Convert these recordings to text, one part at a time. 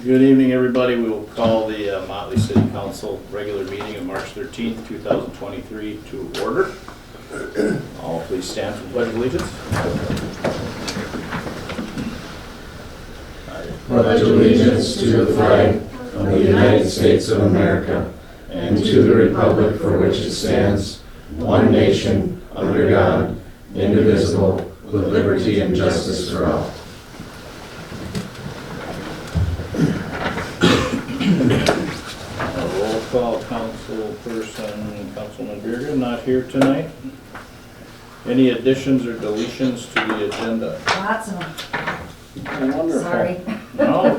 Good evening, everybody. We will call the Motley City Council regular meeting of March 13th, 2023 to order. All please stand for the Pledge of Allegiance. Pledge allegiance to the flag of the United States of America and to the republic for which it stands, one nation, under God, indivisible, with liberty and justice for all. Roll call, Councilman Birgit, not here tonight. Any additions or deletions to the agenda? Lots of them. Wonderful. Sorry. No,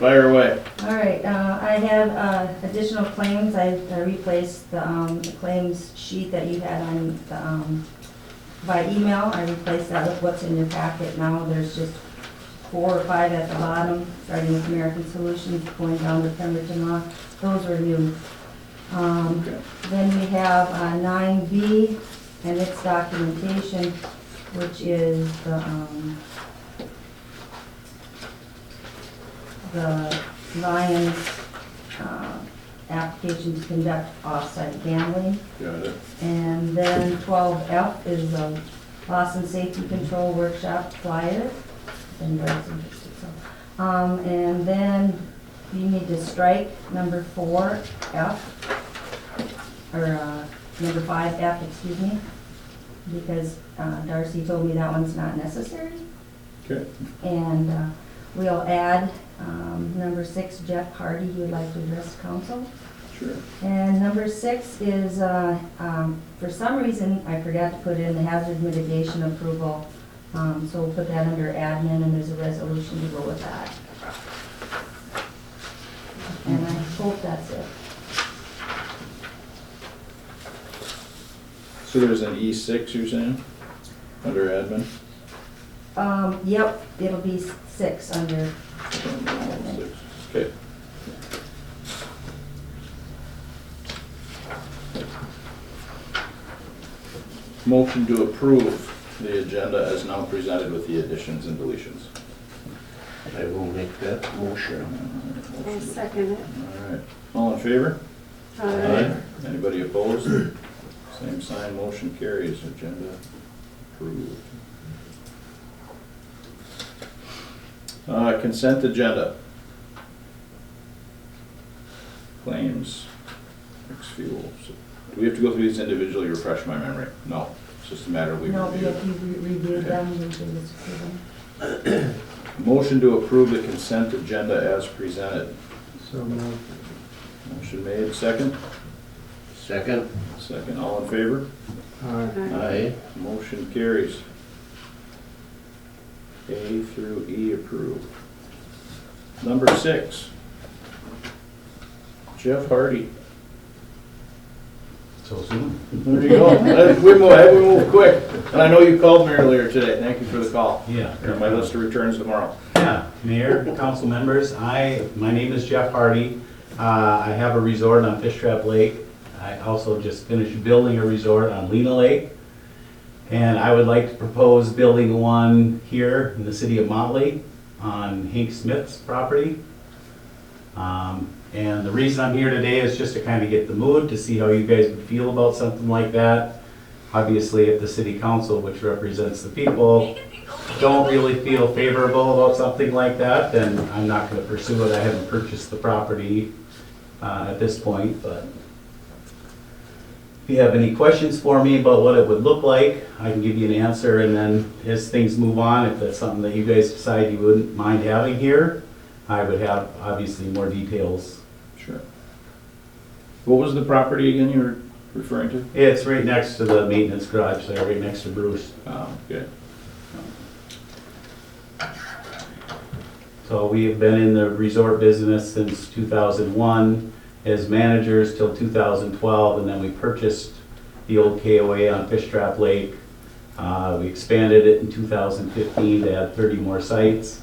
fire away. All right, I have additional claims. I replaced the claims sheet that you had on the, by email. I replaced that with what's in your packet now. There's just 4 or 5 at the bottom, starting with American Solutions, going down to Pemberton Law. Those are new. Okay. Then we have 9B and its documentation, which is the Lions application to conduct off-site gambling. Got it. And then 12F is the loss and safety control workshop flyer. And then you need to strike number 4F, or number 5F, excuse me, because Darcy told me that one's not necessary. Okay. And we'll add number 6, Jeff Hardy, he would like to address council. Sure. And number 6 is, for some reason, I forgot to put in the hazard mitigation approval. So we'll put that under admin, and there's a resolution to go with that. And I hope that's it. So there's an E6 you're saying, under admin? Yep, it'll be 6 under. 6. Okay. Motion to approve the agenda as now presented with the additions and deletions. I will make that motion. I'll second it. All right. All in favor? Aye. Anybody opposed? Same sign, motion carries. Agenda approved. Consent agenda. Claims, ex-fuel. So, do we have to go through these individually, refresh my memory? No, it's just a matter of we No, review. if you reviewed them, we can just approve them. Motion to approve the consent agenda as presented. So moved. Motion made, second? Second. Second, all in favor? Aye. Motion carries. A through E approved. Number 6. Jeff Hardy. So So soon? There you go. We move quick. And I know you called me earlier today. Thank you for the call. Yeah. You're on my list of returns tomorrow. Yeah, Mayor, council members, my name is Jeff Hardy. I have a resort on Fish Trap Lake. I also just finished building a resort on Lena Lake. And I would like to propose building one here in the city of Motley on Hank Smith's property. And the reason I'm here today is just to kind of get the mood, to see how you guys would feel about something like that. Obviously, if the city council, which represents the people, don't really feel favorable about something like that, then I'm not going to pursue it. I haven't purchased the property at this point, but if you have any questions for me about what it would look like, I can give you an answer, and then as things move on, if that's something that you guys decide you wouldn't mind having here, I would have obviously more details. Sure. What was the property again you were referring to? It's right next to the maintenance garage there, right next to Bruce. Oh, good. So we have been in the resort business since 2001 as managers till 2012, and then we purchased the old KOA on Fish Trap Lake. We expanded it in 2015 to add 30 more sites.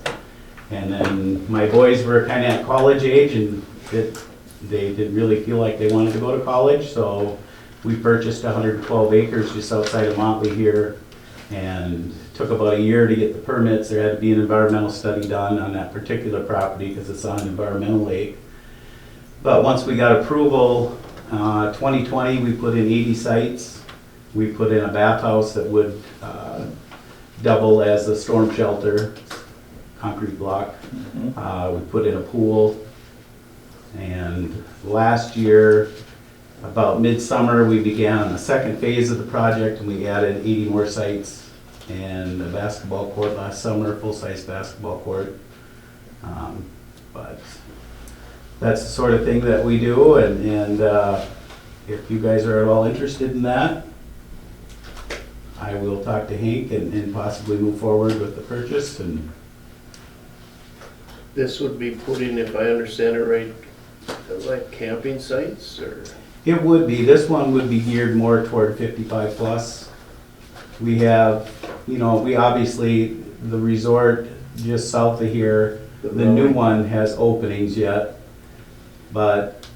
And then my boys were kind of at college age, and they didn't really feel like they wanted to go to college, so we purchased 112 acres just outside of Motley here, and took about a year to get the permits. There had to be an environmental study done on that particular property because it's on an environmental lake. But once we got approval, 2020, we put in 80 sites. We put in a bathhouse that would double as a storm shelter, concrete block. We put in a pool. And last year, about midsummer, we began on the second phase of the project, and we added 80 more sites and a basketball court last summer, full-size basketball court. But that's the sort of thing that we do, and if you guys are at all interested in that, I will talk to Hank and possibly move forward with the purchase. And This would be putting, if I understand it right, like camping sites, or? it would be, this one would be geared more toward 55 plus. We have, we obviously, the resort just south of here, the new one has openings yet, but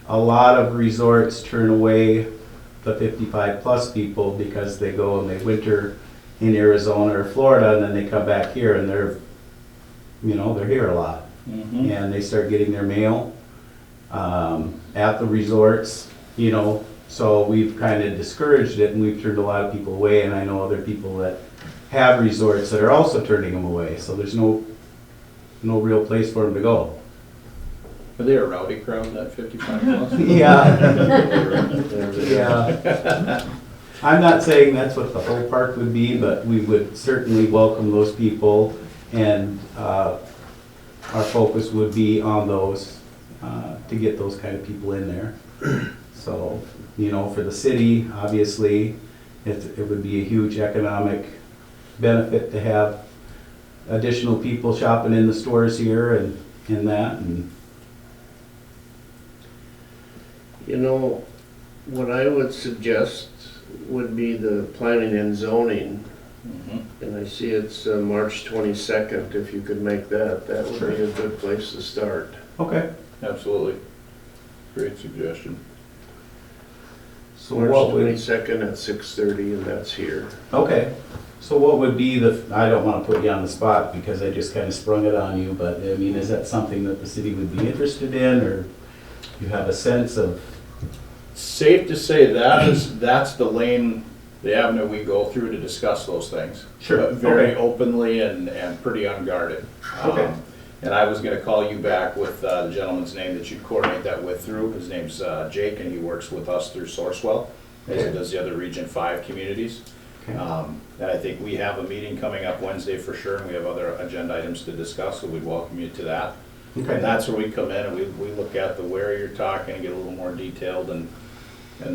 a lot of resorts turn away the 55 plus people because they go and they winter in Arizona or Florida, and then they come back here and they're here a lot. And they start getting their mail at the resorts, so we've kind of discouraged it, and we've turned a lot of people away, and I know other people that have resorts that are also turning them away, so there's no real place for them to go. Are they a rowdy crowd, that 55 plus? Yeah. I'm not saying that's what the whole park would be, but we would certainly welcome those people, and our focus would be on those, to get those kind of people in there. So, for the city, obviously, it would be a huge economic benefit to have additional people shopping in the stores here and in that. And what I would suggest would be the planning and zoning. And I see it's March 22nd, if you could make that would be a good place to start. Okay. Absolutely. Great suggestion. So March what would, 22nd at 6:30, and that's here. okay. So what would be I don't want to put you on the spot because I just kind of sprung it on you, but I mean, is that something that the city would be interested in, or you have a sense of? Safe to say that's the lane, the avenue we go through to discuss those things. Sure. But very Okay. openly and pretty unguarded. Okay. And I was gonna call you back with the gentleman's name that you'd coordinate that with through. His name's Jake, and he works with us through Sourcewell, as he does the other Region 5 communities. Okay. And I think we have a meeting coming up Wednesday for sure, and we have other agenda items to discuss, so we'd welcome you to that. Okay. And that's where we come in and we look at the where you're talking and get a little more detailed, and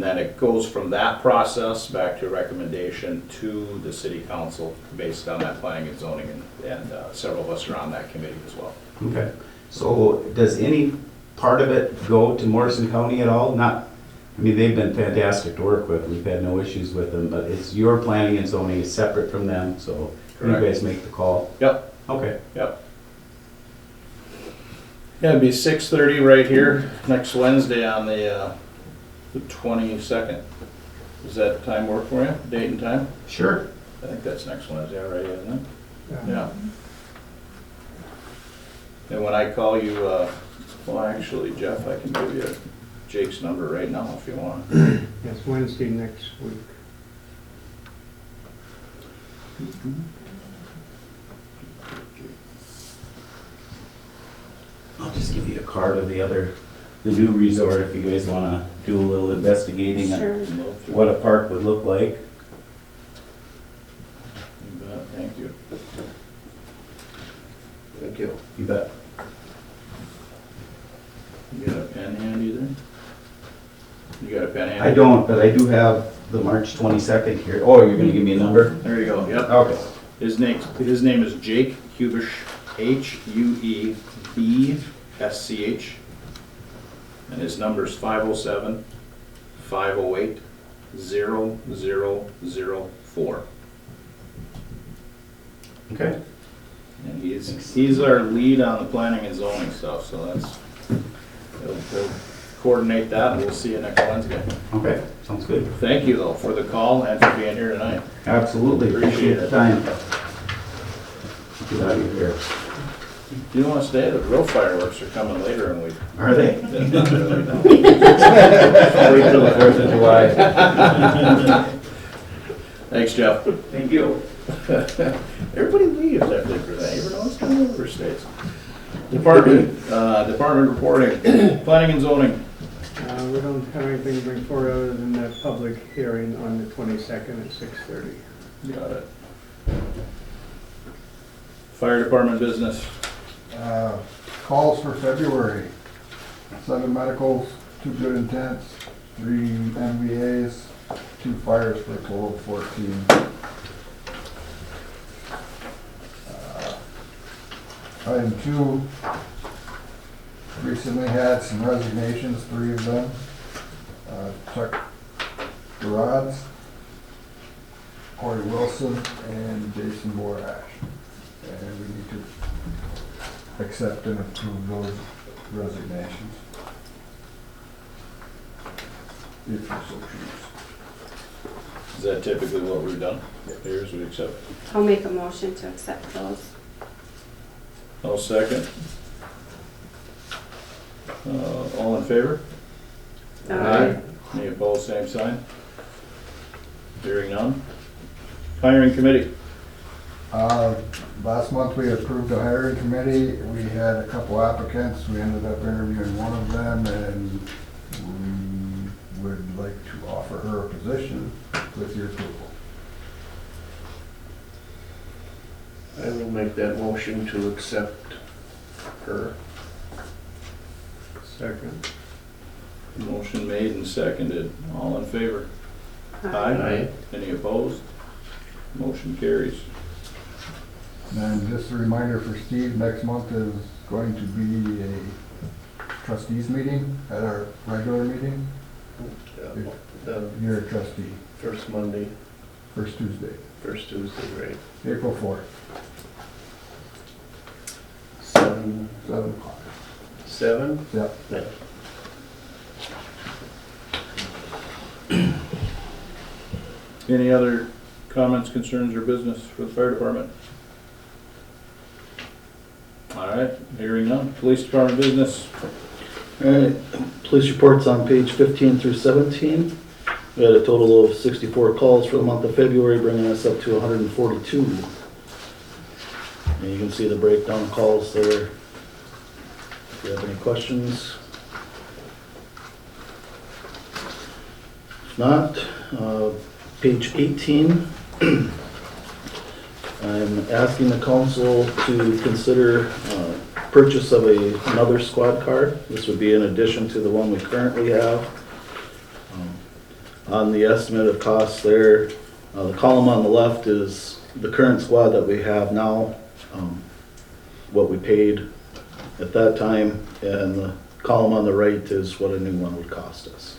then it goes from that process back to a recommendation to the city council based on that planning and zoning, and several of us are on that committee as well. Okay. So does any part of it go to Morrison County at all? Not I mean, they've been fantastic to work with, we've had no issues with them, but it's your planning and zoning is separate from them, so you Correct. guys make the call. Yep, Okay. yep. Yeah, it'd be 6:30 right here, next Wednesday on the 22nd. Does that time work for you, date and time? Sure. I think that's next Wednesday already, isn't it? Yeah. And when I call you, well, actually, Jeff, I can give you Jake's number right now if you want. Yes, Wednesday next week. I'll just give you a card of the new resort if you guys wanna do a little investigating on Sure. what a park would look like. You bet, thank you. Thank you. You bet. You got a pen handy there? You got a pen handy? I don't, but I do have the March 22nd here. Oh, you're gonna give me a number? There you go, yep. Okay. His name is Jake Hubish, Huebschch, and his number's 507-508-0004. Okay. And he's our lead on the planning and zoning stuff, so he'll coordinate that, and we'll see you next Wednesday. Okay, sounds good. Thank you though for the call and for being here tonight. Absolutely. Appreciate the it. time. Get out of here. Do you want to stay? The real fireworks are coming later in the week. Are they? Not really, no. Wait till the 4th of July. Thanks, Jeff. Thank you. Everybody leaves after that. You ever notice kind of overstays? Department reporting, planning and zoning. We don't have anything to bring forward other than that public hearing on the 22nd at 6:30. Got it. Fire department business. Calls for February. 7 medicals, 2 good intents, 3 MVAs, 2 fires for a total of 14. Item 2, recently had some resignations, 3 of them. Chuck Garads, Corey Wilson, and Jason Borash. And we need to accept and approve those resignations. If you so choose. Is that typically what we've done? Here's we accept. I'll make a motion to accept those. No second. All in favor? Any opposed, same sign? Hearing none. Hiring committee. Last month we approved a hiring committee. We had a couple applicants. We ended up interviewing one of them, and we would like to offer her a position with your approval. I will make that motion to accept her. Second. Motion made and seconded. All in favor? Aye. Any opposed? Motion carries. And just a reminder for Steve, next month is going to be a trustees meeting at our regular meeting. The You're a trustee, first Monday, first Tuesday, first Tuesday, right? April 4th, 7. 7 o'clock. 7? Yep. Yeah. Any other comments, concerns, or business for the fire department? All right, hearing none. Police department business. All right, police reports on page 15 through 17. We had a total of 64 calls for the month of February, bringing us up to 142. And you can see the breakdown of calls there. If you have any questions. If not, page 18. I'm asking the council to consider purchase of another squad car. This would be in addition to the one we currently have. On the estimate of costs there, the column on the left is the current squad that we have now, what we paid at that time, and the column on the right is what a new one would cost us.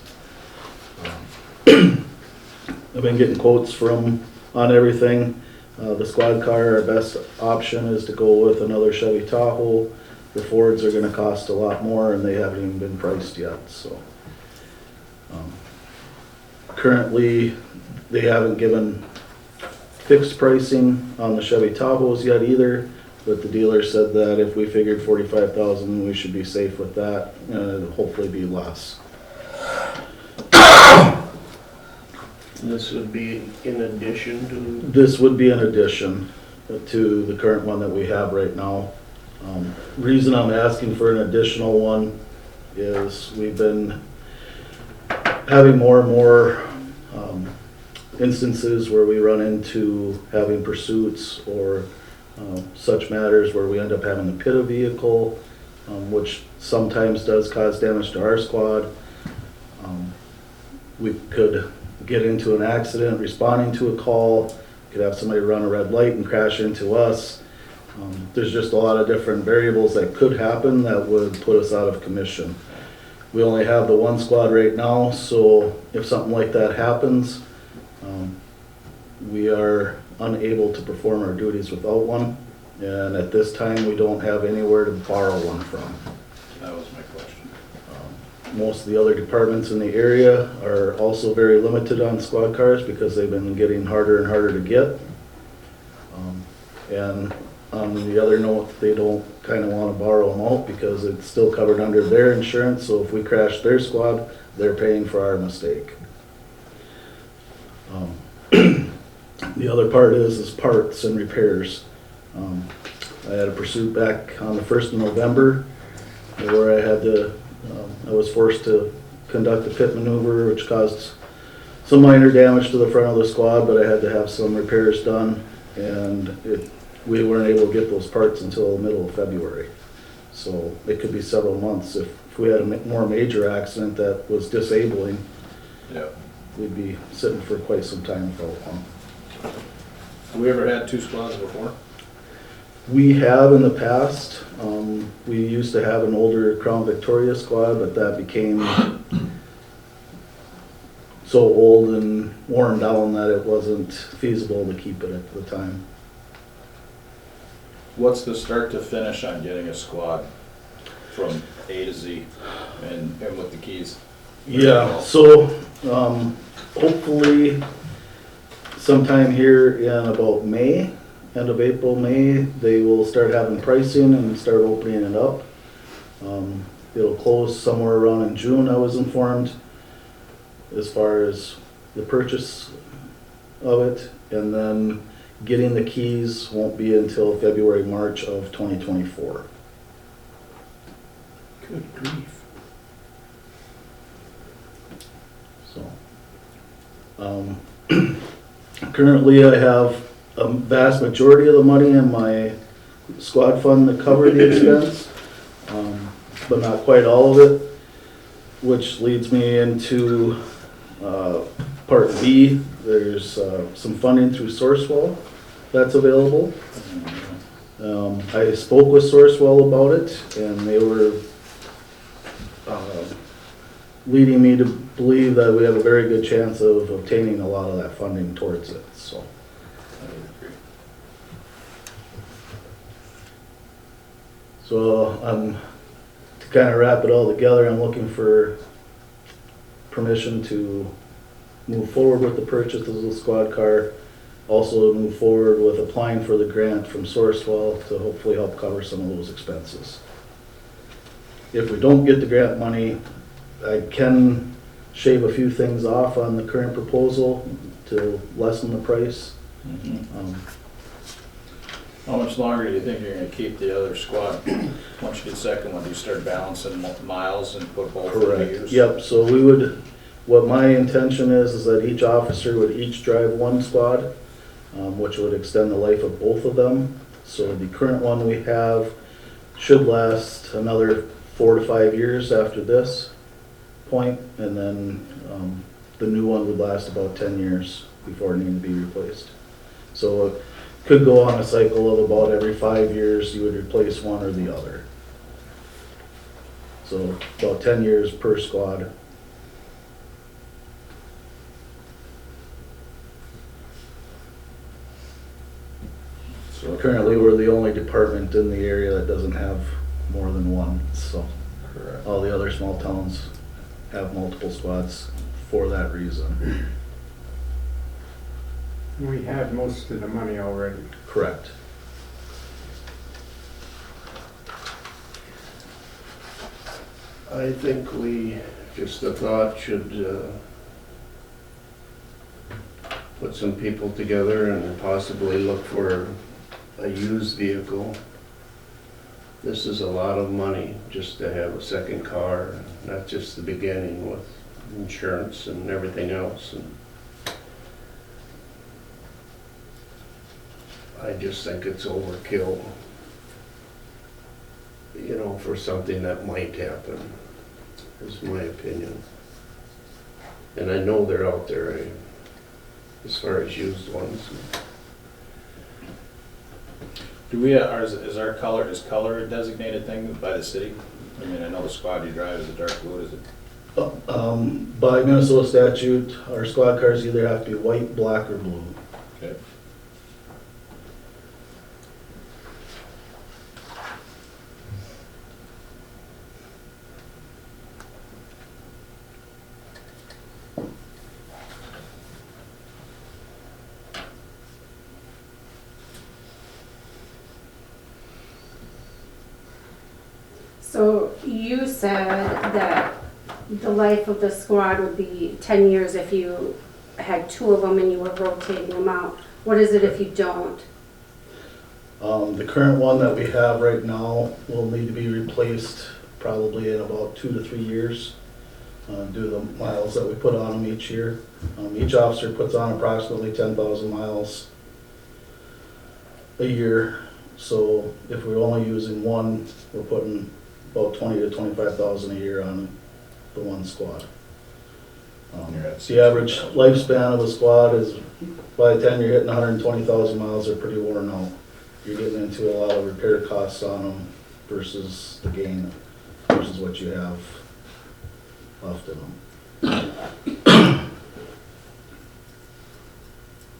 I've been getting quotes on everything. The squad car, our best option is to go with another Chevy Tahoe. The Fords are gonna cost a lot more and they haven't even been priced yet, so. Currently, they haven't given fixed pricing on the Chevy Tahoes yet either, but the dealer said that if we figured 45,000, we should be safe with that, and it'll hopefully be less. This would be in addition to, This would be an addition to the current one that we have right now. Reason I'm asking for an additional one is we've been having more and more instances where we run into having pursuits or such matters where we end up having to pit a vehicle, which sometimes does cause damage to our squad. We could get into an accident responding to a call, could have somebody run a red light and crash into us. There's just a lot of different variables that could happen that would put us out of commission. We only have the one squad right now, so if something like that happens, we are unable to perform our duties without one. And at this time, we don't have anywhere to borrow one from. That was my question. Most of the other departments in the area are also very limited on squad cars because they've been getting harder and harder to get. And on the other note, they don't kind of want to borrow them out because it's still covered under their insurance. So if we crash their squad, they're paying for our mistake. The other part is parts and repairs. I had a pursuit back on the 1st of November where I was forced to conduct a pit maneuver which caused some minor damage to the front of the squad, but I had to have some repairs done, and we weren't able to get those parts until the middle of February. So it could be several months. If we had a more major accident that was disabling, Yeah. we'd be sitting for quite some time without one. Have we ever had two squads before? We have in the past. We used to have an older Crown Victoria squad, but that became so old and worn down that it wasn't feasible to keep it at the time. What's the start to finish on getting a squad from A to Z and with the keys? Yeah, so hopefully sometime here in about May, end of April, May, they will start having pricing and start opening it up. It'll close somewhere around in June, I was informed, as far as the purchase of it. And then getting the keys won't be until February, March of 2024. good grief. So, currently I have a vast majority of the money in my squad fund to cover the expense, but not quite all of it, which leads me into Part B. There's some funding through Sourcewell that's available. I spoke with Sourcewell about it, and they were leading me to believe that we have a very good chance of obtaining a lot of that funding towards it. So, to kind of wrap it all together, I'm looking for permission to move forward with the purchase of the squad car. Also move forward with applying for the grant from Sourcewell to hopefully help cover some of those expenses. If we don't get the grant money, I can shave a few things off on the current proposal to lessen the price. How much longer do you think you're gonna keep the other squad? Once you get second one, do you start balancing miles and put both in use? Yep, so we would, what my intention is that each officer would each drive one squad, which would extend the life of both of them. So the current one we have should last another 4 to 5 years after this point, and then the new one would last about 10 years before it needed to be replaced. So it could go on a cycle of about every 5 years you would replace one or the other. So about 10 years per squad. So Currently, we're the only department in the area that doesn't have more than one, so correct. all the other small towns have multiple squads for that reason. We have most of the money already. Correct. I think we, just a thought, should put some people together and possibly look for a used vehicle. This is a lot of money just to have a second car. That's just the beginning with insurance and everything else. And I just think it's overkill, you know, for something that might happen, is my opinion. And I know they're out there, as far as used ones. Do we, is our color, is color a designated thing by the city? I mean, I know the squad you drive is a dark blue, is it? By Minnesota statute, our squad cars either have to be white, black, or blue. Okay. So you said that the life of the squad would be 10 years if you had two of them and you were rotating them out. What is it if you don't? The current one that we have right now will need to be replaced probably in about 2 to 3 years due to the miles that we put on them each year. Each officer puts on approximately 10,000 miles a year. So if we're only using one, we're putting about 20 to 25,000 a year on the one squad. You're at The average lifespan of a squad is, by the time you're hitting 120,000 miles, they're pretty worn out. You're getting into a lot of repair costs on them versus the gain, versus what you have left in them.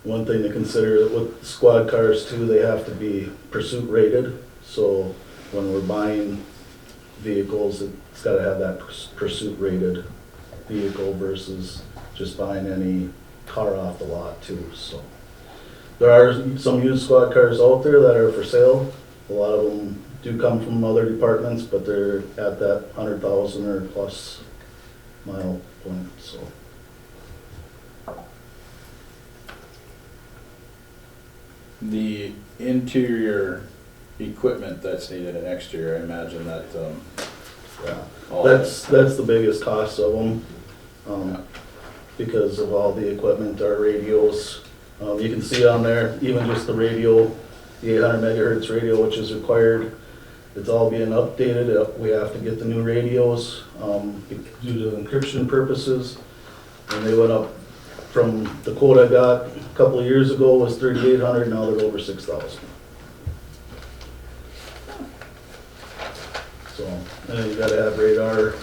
One thing to consider with squad cars too, they have to be pursuit rated. So when we're buying vehicles, it's gotta have that pursuit rated vehicle versus just buying any car off the lot too, so. There are some used squad cars out there that are for sale. A lot of them do come from other departments, but they're at that 100,000 or plus mile point, so. The interior equipment that's needed in exterior, I imagine that, Yeah, all that's the biggest cost of them, because of all the equipment, our radios. You can see on there, even just the radio, the 800 megahertz radio, which is required, it's all being updated. We have to get the new radios due to encryption purposes. And they went up from the quote I got a couple of years ago was 3,800, now they're over 6,000. So, and then you gotta have radar,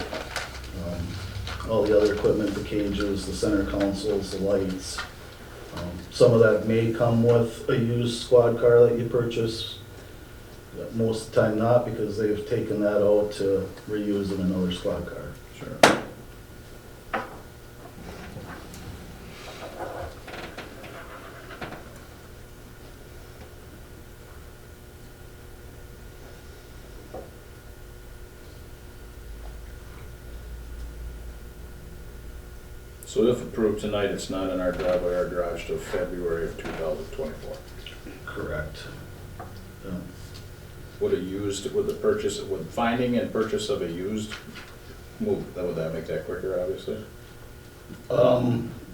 all the other equipment, the cages, the center consoles, the lights. Some of that may come with a used squad car that you purchase. But most of the time not, because they've taken that out to reuse in another squad car. Sure. So if approved tonight, it's not in our driveway or garage till February of 2024. Correct. Yeah. Would the purchase, would finding and purchase of a used move, would that make that quicker, obviously?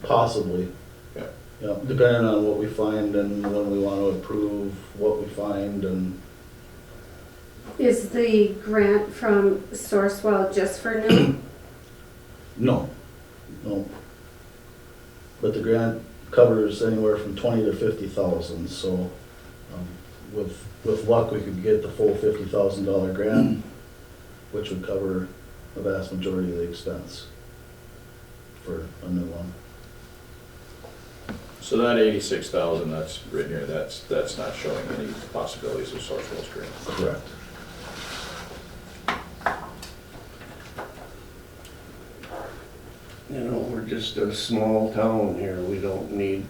Possibly. Yeah. Yeah, depending on what we find and when we want to approve what we find and. Is the grant from Sourcewell just for new? No. But the grant covers anywhere from 20 to 50,000, so with luck, we could get the full $50,000 grant, which would cover the vast majority of the expense for a new one. So that 86,000 that's written here, that's not showing any possibilities of Sourcewell stream. Correct. You know, we're just a small town here, we don't need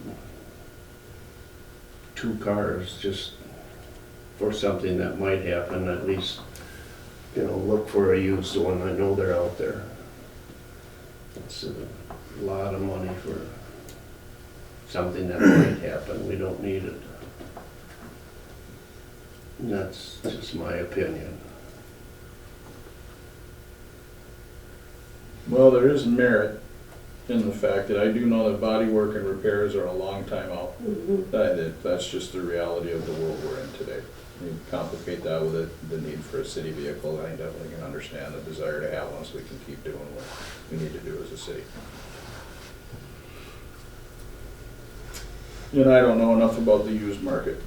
2 cars just for something that might happen, at least, you know, look for a used one, I know they're out there. It's a lot of money for something that might happen, we don't need it. And that's just my opinion. Well, there is merit in the fact that I do know that body work and repairs are a long time out. That's just the reality of the world we're in today. You complicate that with the need for a city vehicle, I definitely can understand the desire to have one so we can keep doing what we need to do as a city. And I don't know enough about the used market.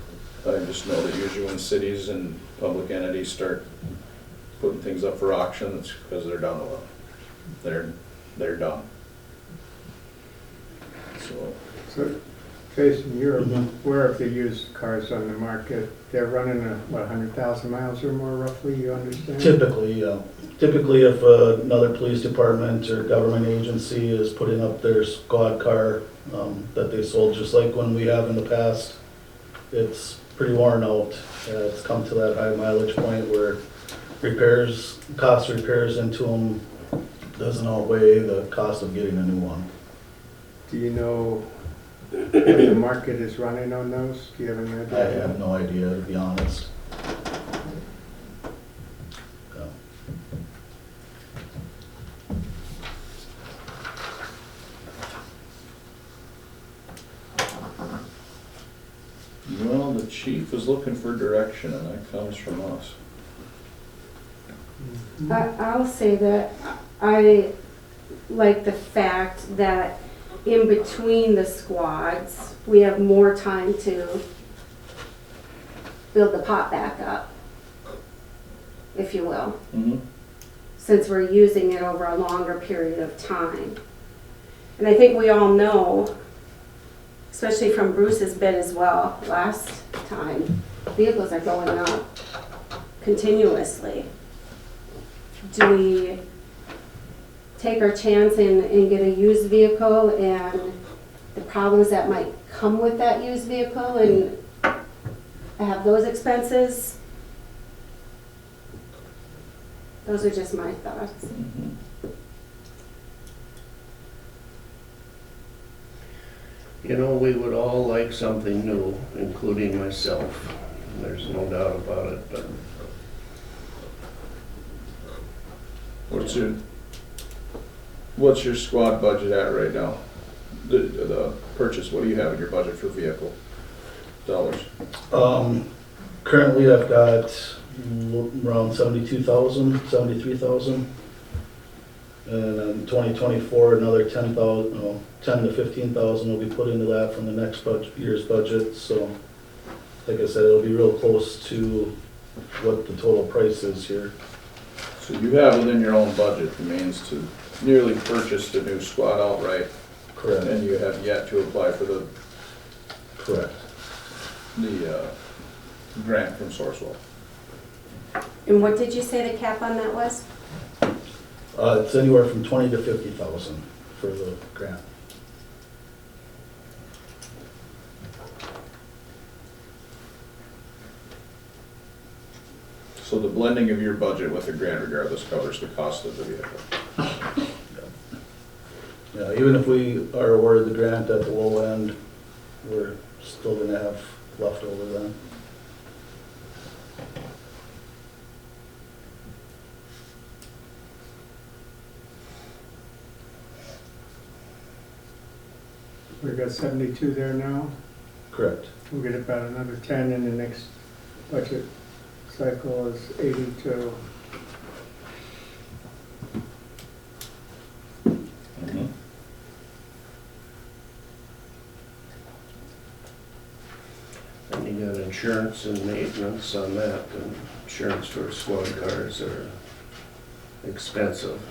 I just know that usually when cities and public entities start putting things up for auction, it's because they're done with them. They're done. So, Jason, you're aware of the used cars on the market. They're running, 100,000 miles or more roughly, you understand? Typically, yeah. Typically, if another police department or government agency is putting up their squad car that they sold, just like when we have in the past, it's pretty worn out. It's come to that high mileage point where cost of repairs into them doesn't outweigh the cost of getting a new one. Do you know what the market is running on those? Do you have any I idea? have no idea, to be honest. Yeah. Well, the chief is looking for direction and that comes from us. I'll say that I like the fact that in between the squads, we have more time to build the pot back up, if you will, since we're using it over a longer period of time. And I think we all know, especially from Bruce's bid as well, last time, vehicles are going up continuously. Do we take our chance and get a used vehicle and the problems that might come with that used vehicle and have those expenses? Those are just my thoughts. You know, we would all like something new, including myself. There's no doubt about it, but What's your squad budget at right now? The purchase, what do you have in your budget for vehicle dollars? Currently, I've got around 72,000, 73,000. And in 2024, another 10 to 15,000 will be put into that from the next year's budget. So, like I said, it'll be real close to what the total price is here. So you have within your own budget the means to nearly purchase the new squad outright. Correct. And you have yet to apply for the Correct. Grant from Sourcewell. And what did you say the cap on that was? It's anywhere from 20 to 50,000 for the grant. So the blending of your budget with the grant regardless covers the cost of the vehicle. Yeah, even if we are awarded the grant at the low end, we're still gonna have leftover then. We've got 72 there now. Correct. We'll get about another 10 in the next budget cycle is 82. and you got insurance and maintenance on that, and insurance for squad cars are expensive.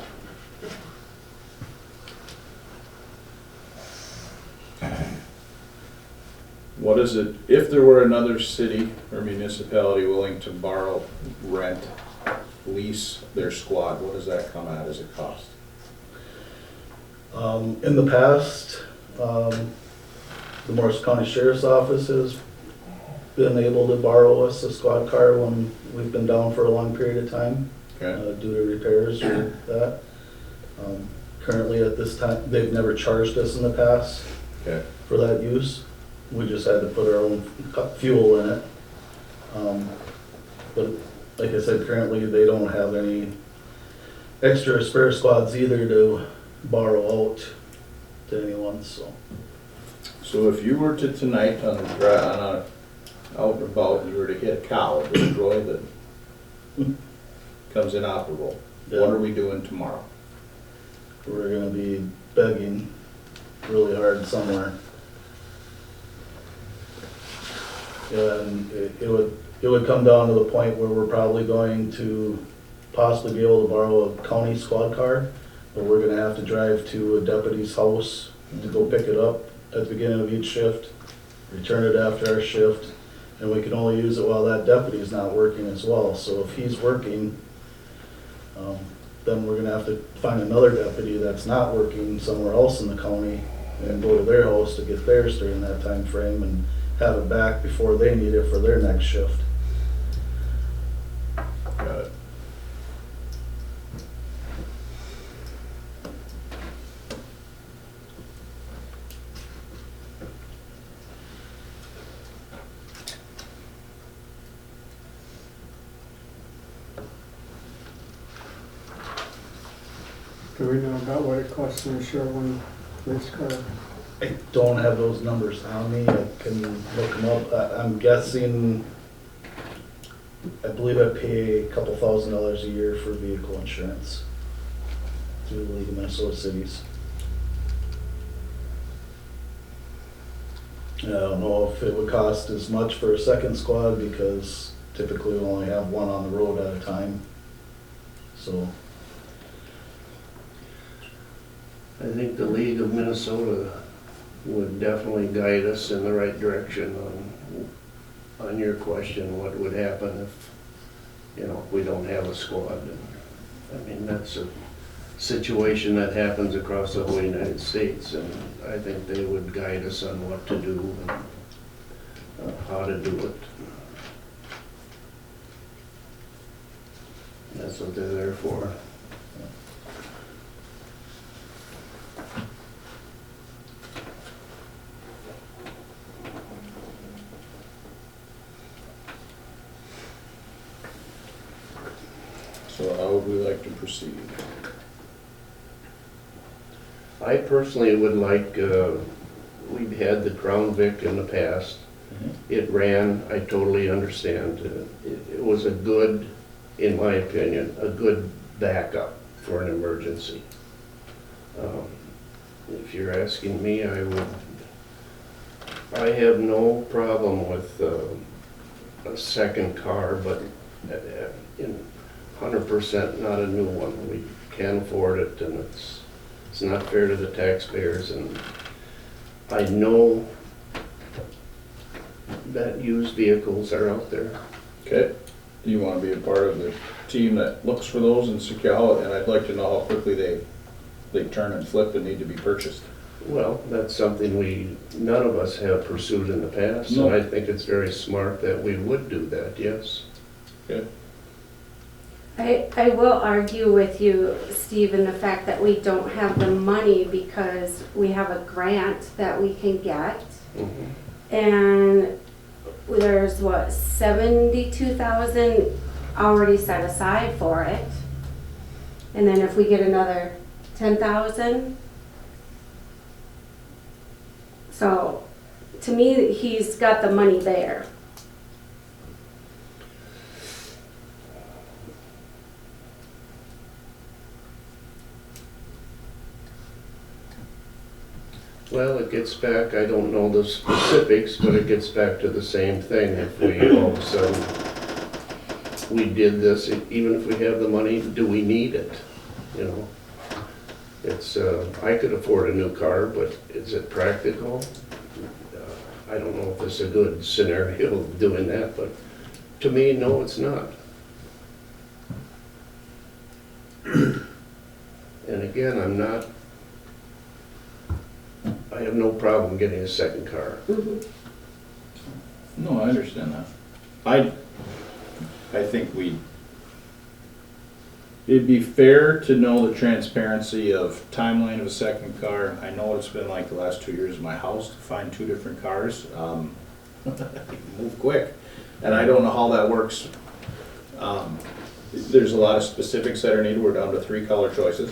What is it, if there were another city or municipality willing to borrow, rent, lease their squad, what does that come at as a cost? In the past, the Morris County Sheriff's Office has been able to borrow us a squad car when we've been down for a long period of time, Okay, due to repairs or that. Currently at this time, they've never charged us in the past okay, for that use. We just had to put our own fuel in it. But like I said, currently they don't have any extra spare squads either to borrow out to anyone, so. so if you were to tonight on a out and about, you were to hit a cow, a destroy that comes inoperable, what are we doing tomorrow? We're gonna be begging really hard somewhere. And it would come down to the point where we're probably going to possibly be able to borrow a county squad car, but we're gonna have to drive to a deputy's house to go pick it up at the beginning of each shift, return it after our shift, and we can only use it while that deputy's not working as well. So if he's working, then we're gonna have to find another deputy that's not working somewhere else in the county and go to their house to get theirs during that time frame and have it back before they need it for their next shift. Got it. Do we know about what it costs to insure one police car? I don't have those numbers on me, I can look them up. I'm guessing, I believe I pay a couple $1,000s a year for vehicle insurance through the League of Minnesota Cities. I don't know if it would cost as much for a second squad because typically we only have one on the road at a time, so. I think the League of Minnesota would definitely guide us in the right direction on your question, what would happen if, you know, we don't have a squad. And, I mean, that's a situation that happens across the whole United States, and I think they would guide us on what to do and how to do it. That's what they're there for. So how would we like to proceed? I personally would like, we've had the Crown Vic in the past. It ran, I totally understand. It was a good, in my opinion, a good backup for an emergency. If you're asking me, I have no problem with a second car, but in 100% not a new one. We can't afford it, and it's not fair to the taxpayers, and I know that used vehicles are out there. Okay, do you want to be a part of the team that looks for those and secure, and I'd like to know how quickly they turn and flip and need to be purchased. Well, that's something none of us have pursued in the past, No. and I think it's very smart that we would do that, yes. Okay, I will argue with you, Steve, in the fact that we don't have the money because we have a grant that we can get. Mhm. And there's what, 72,000 already set aside for it. And then if we get another 10,000. So to me, he's got the money there. Well, it gets back, I don't know the specifics, but it gets back to the same thing. If we all of a sudden, we did this, even if we have the money, do we need it? You know, it's, I could afford a new car, but is it practical? I don't know if this is a good scenario of doing that, but to me, no, it's not. And again, I have no problem getting a second car. Mhm. No, I understand that. I think it'd be fair to know the transparency of timeline of a second car. I know it's been like the last 2 years of my house to find 2 different cars. Move quick. And I don't know how that works. There's a lot of specifics that are needed. We're down to 3 color choices.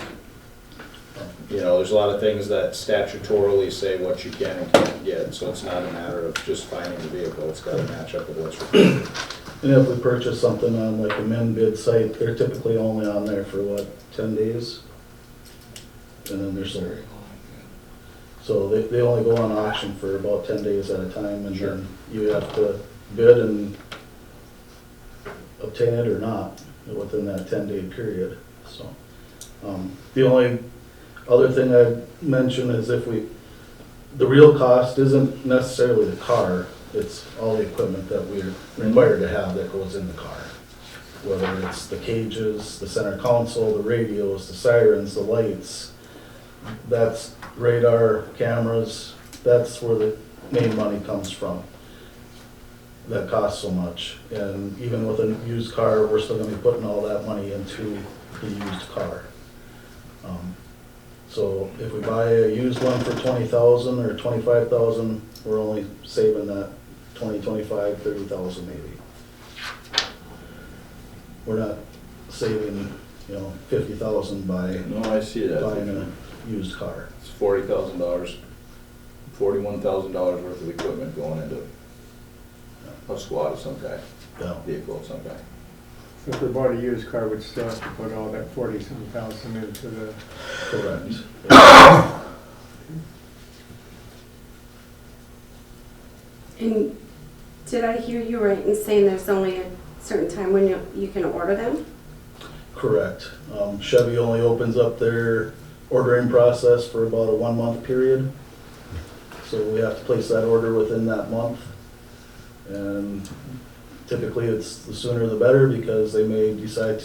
You know, there's a lot of things that statutorily say what you can and can't get, so it's not a matter of just finding the vehicle. It's gotta match up with what's required. And if we purchase something on like a min bid site, they're typically only on there for what, 10 days? And then they're sold. So they only go on auction for about 10 days at a time, and Sure. then you have to bid and obtain it or not within that 10-day period, so. The only other thing I'd mention is the real cost isn't necessarily the car, it's all the equipment that we're required to have that goes in the car. Whether it's the cages, the center console, the radios, the sirens, the lights, that's radar, cameras, that's where the main money comes from. That costs so much, and even with a used car, we're still gonna be putting all that money into the used car. So if we buy a used one for 20,000 or 25,000, we're only saving that 20, 25, 30,000 maybe. We're not saving, 50,000 by No, I see that. buying a used car. It's $40,000, $41,000 worth of equipment going into a squad of some kind, Yeah. vehicle of some kind. So if we bought a used car, we'd still have to put all that 40-some thousand into the, Correct. And did I hear you right in saying there's only a certain time when you can order them? Correct. Chevy only opens up their ordering process for about a 1-month period. So we have to place that order within that month. And typically it's the sooner the better, because they may decide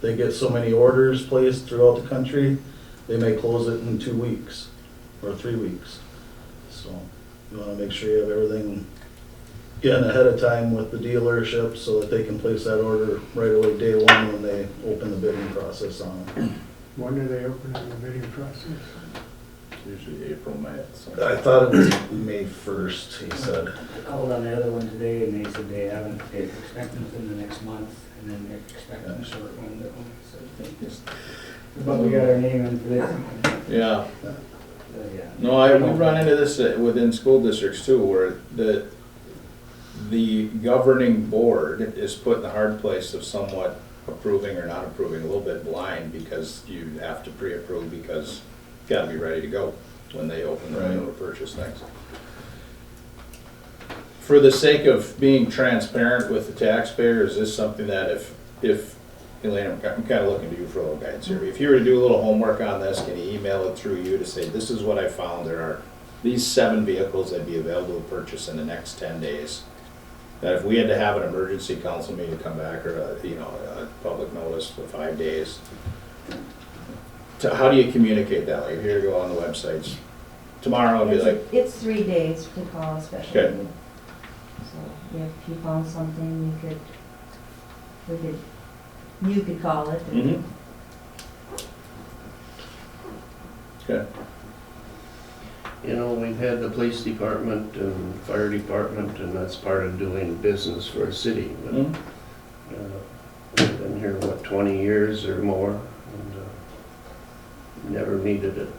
they get so many orders placed throughout the country, they may close it in 2 weeks or 3 weeks. So you wanna make sure you have everything in ahead of time with the dealership so that they can place that order right away day one when they open the bidding process on it. when are they opening the bidding process? Usually April, May. I thought it was May 1st, he said. I called on the other one today, and they said they're expecting within the next month, and then they're expecting a short window. So, but we got our name in for this. Yeah. Yeah. No, we run into this within school districts too, where the governing board is put in the hard place of somewhat approving or not approving, a little bit blind, because you have to pre-approve because you gotta be ready to go when they open the window to purchase things. For the sake of being transparent with the taxpayer, is this something that if Elaine, I'm kind of looking to you for a little guidance here. If you were to do a little homework on this, can you email it through you to say, this is what I found, there are these 7 vehicles that'd be available to purchase in the next 10 days. That if we had to have an emergency council meeting to come back, or a public notice for 5 days, how do you communicate that? Like, here to go on the websites. Tomorrow it'd be like, It's 3 days to call a special Okay. meeting. So if you found something, you could call it. mhm. Okay. You know, we've had the police department and fire department, and that's part of doing business for a city. But Mhm. we've been here, 20 years or more, and never needed it.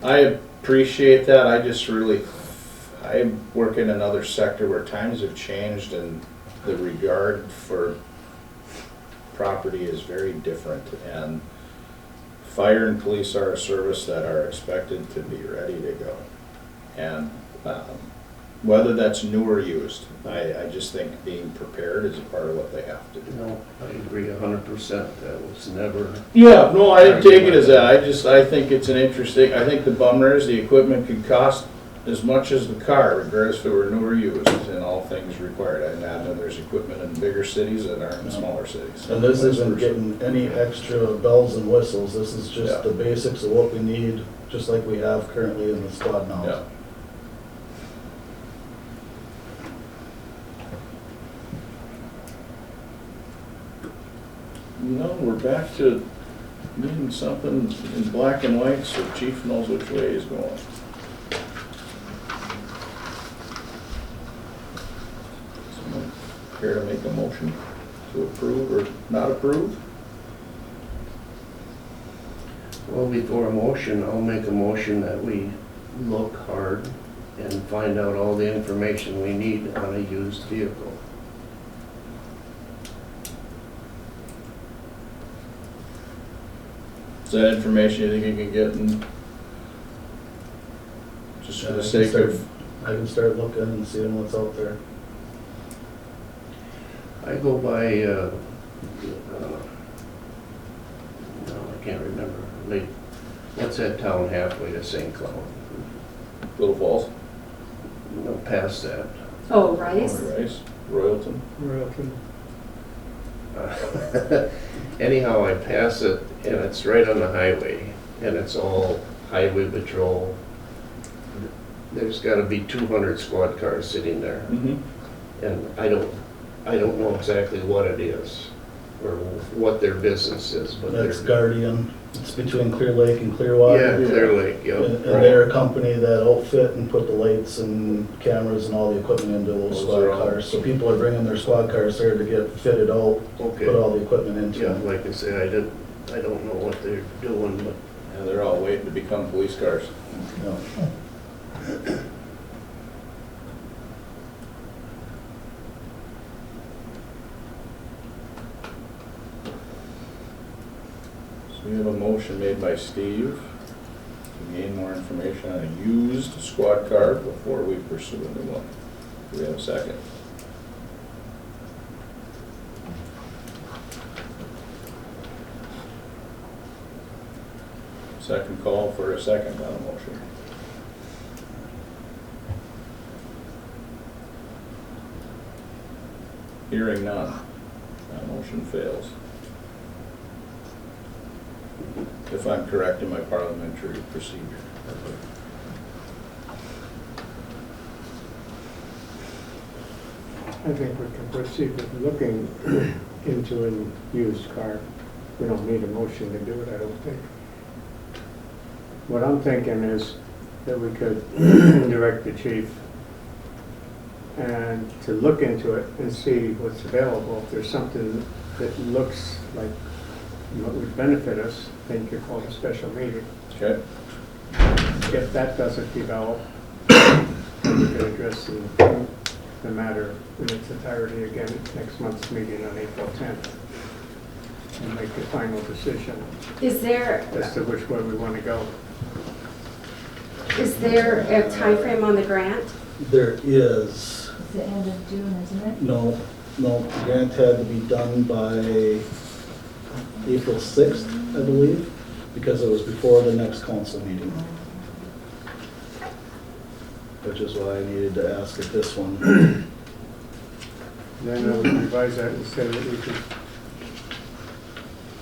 I appreciate that. I work in another sector where times have changed and the regard for property is very different. And fire and police are a service that are expected to be ready to go. And whether that's new or used, I just think being prepared is a part of what they have to do. No, I agree 100%. That was never, Yeah, no, I didn't take it as that. I think it's an interesting, I think the bummer is the equipment could cost as much as the car, regardless if it were new or used, in all things required. I imagine there's equipment in bigger cities that aren't in smaller cities. And this isn't getting any extra bells and whistles, this is Yeah. just the basics of what we need, just like we have currently in the squad now. Yeah. No, we're back to needing something in black and white so chief knows which way he's going. Someone care to make a motion to approve or not approve? Well, before a motion, I'll make a motion that we look hard and find out all the information we need on a used vehicle. Is that information you think you can get in, just for Yeah, the I can sake start- of, I can start looking and seeing what's out there. I go by, no, I can't remember. What's that town halfway to St. Cloud? Little Falls, No, past that. Oh, Rice? Rice, Royalton? Royalton. Anyhow, I pass it and it's right on the highway and it's all highway patrol. There's gotta be 200 squad cars sitting there. Mm-hmm. And I don't know exactly what it is or what their business is, but That's they're, Guardian, it's between Clear Lake and Clearwater. yeah, Clear Lake, And yep. and they're a company that outfit and put the lights and cameras and all the equipment into those Those squad are all- cars. So people are bringing their squad cars there to get fitted out, put Okay, all the equipment into yeah, them. like I say, I don't know what they're doing, but Yeah, they're all waiting to become police cars. Yeah. So we have a motion made by Steve to gain more information on a used squad car before we pursue a new one. Do we have a second? Second call for a second on a motion. Hearing none, that motion fails. If I'm correct in my parliamentary procedure. I think we can proceed with looking into a used car. We don't need a motion to do it, I don't think. What I'm thinking is that we could direct the chief and to look into it and see what's available. If there's something that looks like what would benefit us, then you could call it a special meeting. Okay? If that doesn't develop, then we could address the matter in its entirety again at next month's meeting on April 10th and make the final decision Is there as to which way we want to go. a time frame on the grant? There is, It's the end of June, isn't it? no, the grant had to be done by April 6th, I believe, because it was before the next council meeting. Which is why I needed to ask at this one. Then I would revise that and say that we could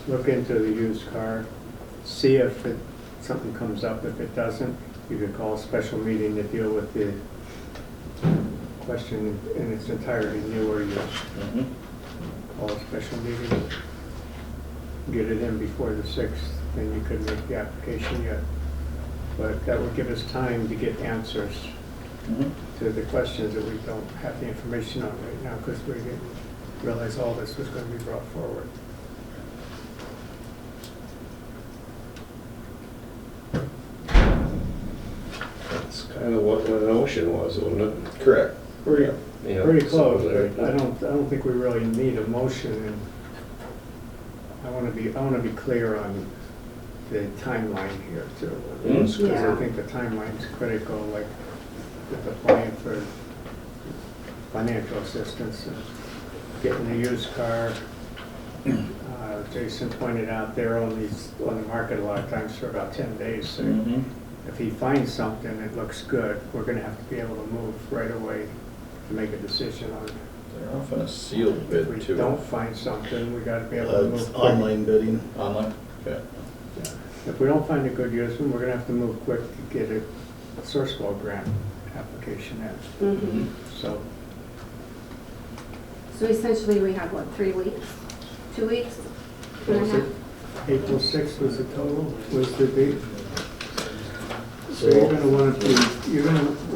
look into the used car, see if something comes up. If it doesn't, you could call a special meeting to deal with the question in its entirety, new or used. Mhm. Call a special meeting, get it in before the 6th, then you could make the application yet. But that would give us time to get answers Mhm. to the questions that we don't have the information on right now because we didn't realize all this was going to be brought forward. that's kind of what the notion was, wasn't it? Correct. Pretty, Yeah, pretty so close, there- but I don't think we really need a motion, and I want to be clear on the timeline here too. Because I Yeah. think the timeline's critical, like with applying for financial assistance and getting a used car. Jason pointed out they're on the market a lot of times for about 10 days. So Mhm. if he finds something that looks good, we're gonna have to be able to move right away to make a decision on it. They're often a sealed If bid we too. don't find something, we gotta be able to move It's quick. online bidding. Online? Okay. Yeah. If we don't find a good use, we're gonna have to move quick to get a source flow grant application in, Mhm. so. So essentially, we have, what, 3 weeks? 2 weeks? Two and a Was half? it April 6th was the total, was the date? So So, you're gonna wanna be, we're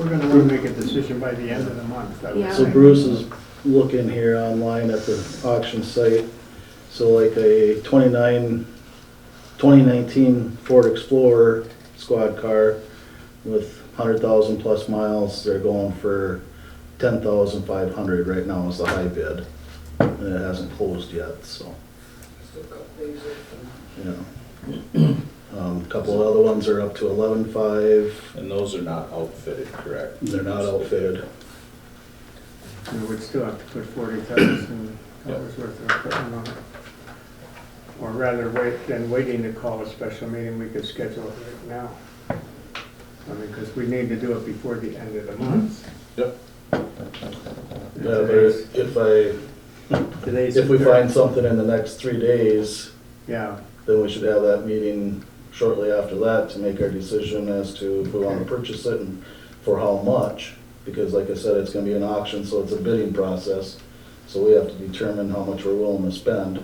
gonna wanna make a decision by the end of the month, I would Yeah. so say. Bruce is looking here online at the auction site. So like a 2019 Ford Explorer squad car with 100,000 plus miles, they're going for 10,500 right now is the high bid. And it hasn't closed yet, so, Still a couple days you know. A couple of other ones are up to 11.5. And those are not outfitted, correct? They're not outfitted. We would still have to put $40,000 worth of equipment on it. Or rather, than waiting to call a special meeting, we could schedule it right now. I mean, because we need to do it before the end of the month. Yep. Yeah, but Today's if we the find third. something in the next 3 days, Yeah, then we should have that meeting shortly after that to make our decision as to if we want to purchase it and for how much. Because like I said, it's gonna be an auction, so it's a bidding process. So we have to determine how much we're willing to spend.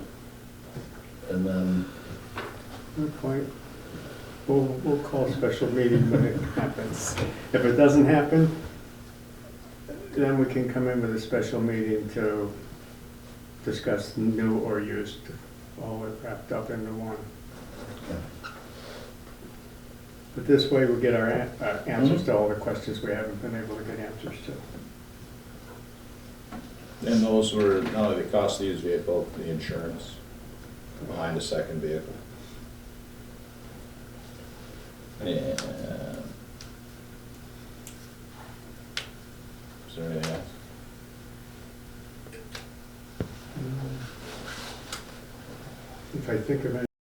And then, good point. We'll call a special meeting when it happens. If it doesn't happen, then we can come in with a special meeting to discuss new or used, all wrapped up into one. But this way we get our answers to all the questions we haven't been able to get answers to. And those were not only the cost of the used vehicle, the insurance behind a second vehicle. And is there anything else? If I think of any